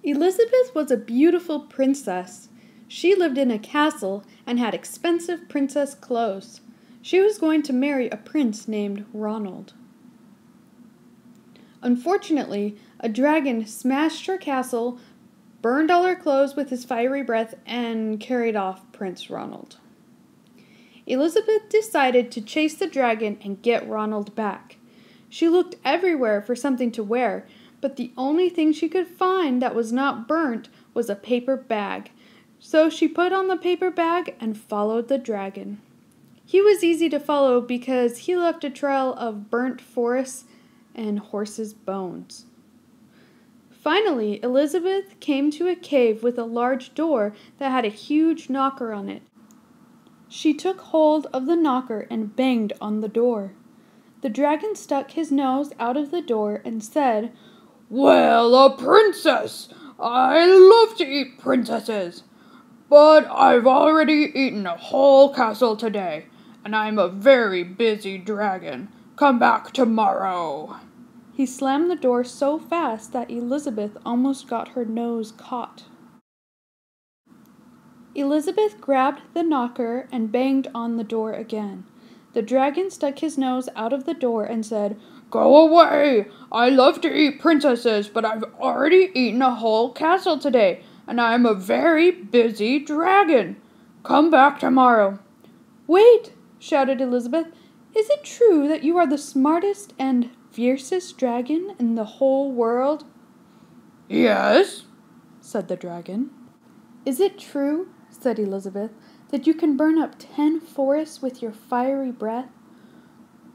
Elizabeth was a beautiful princess. She lived in a castle and had expensive princess clothes. She was going to marry a prince named Ronald. Unfortunately, a dragon smashed her castle, burned all her clothes with his fiery breath, and carried off Prince Ronald. Elizabeth decided to chase the dragon and get Ronald back. She looked everywhere for something to wear, but the only thing she could find that was not burnt was a paper bag. So she put on the paper bag and followed the dragon. He was easy to follow because he left a trail of burnt forests and horses' bones. Finally, Elizabeth came to a cave with a large door that had a huge knocker on it. She took hold of the knocker and banged on the door. The dragon stuck his nose out of the door and said, "Well, a princess! I love to eat princesses, but I've already eaten a whole castle today, and I'm a very busy dragon. Come back tomorrow." He slammed the door so fast that Elizabeth almost got her nose caught. Elizabeth grabbed the knocker and banged on the door again. The dragon stuck his nose out of the door and said, "Go away! I love to eat princesses, but I've already eaten a whole castle today, and I'm a very busy dragon. Come back tomorrow." "Wait!" shouted Elizabeth. "Is it true that you are the smartest and fiercest dragon in the whole world?" "Yes," said the dragon. "Is it true," said Elizabeth, "that you can burn up 10 forests with your fiery breath?"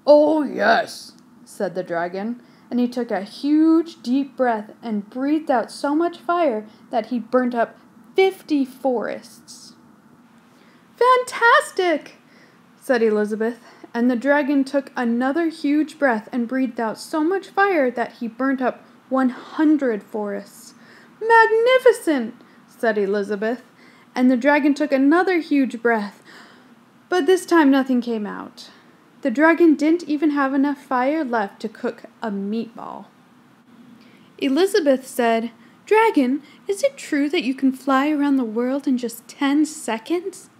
"Oh, yes," said the dragon, and he took a huge deep breath and breathed out so much fire that he burnt up 50 forests. "Fantastic!" said Elizabeth, and the dragon took another huge breath and breathed out so much fire that he burnt up 100 forests. "Magnificent!" said Elizabeth, and the dragon took another huge breath, but this time nothing came out. The dragon didn't even have enough fire left to cook a meatball. Elizabeth said, "Dragon, is it true that you can fly around the world in just 10 seconds?"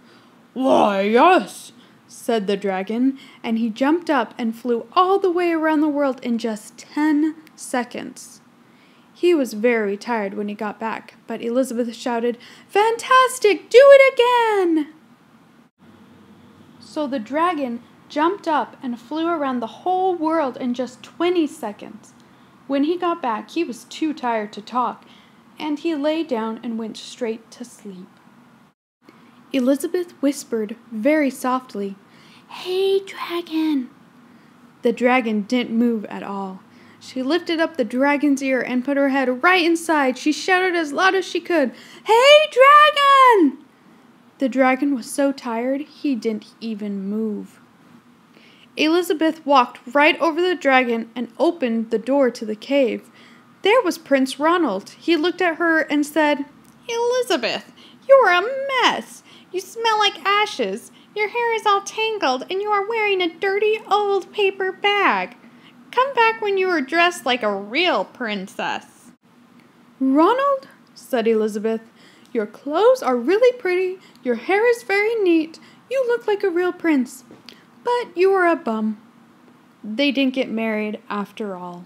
"Why, yes," said the dragon, and he jumped up and flew all the way around the world in just 10 seconds. He was very tired when he got back, but Elizabeth shouted, "Fantastic! Do it again!" So the dragon jumped up and flew around the whole world in just 20 seconds. When he got back, he was too tired to talk, and he lay down and went straight to sleep. Elizabeth whispered very softly, "Hey, dragon!" The dragon didn't move at all. She lifted up the dragon's ear and put her head right inside. She shouted as loud as she could, "Hey, dragon!" The dragon was so tired he didn't even move. Elizabeth walked right over the dragon and opened the door to the cave. There was Prince Ronald. He looked at her and said, "Elizabeth, you are a mess. You smell like ashes. Your hair is all tangled, and you are wearing a dirty old paper bag. Come back when you are dressed like a real princess." "Ronald," said Elizabeth, "your clothes are really pretty, your hair is very neat, you look like a real prince, but you are a bum." They didn't get married after all.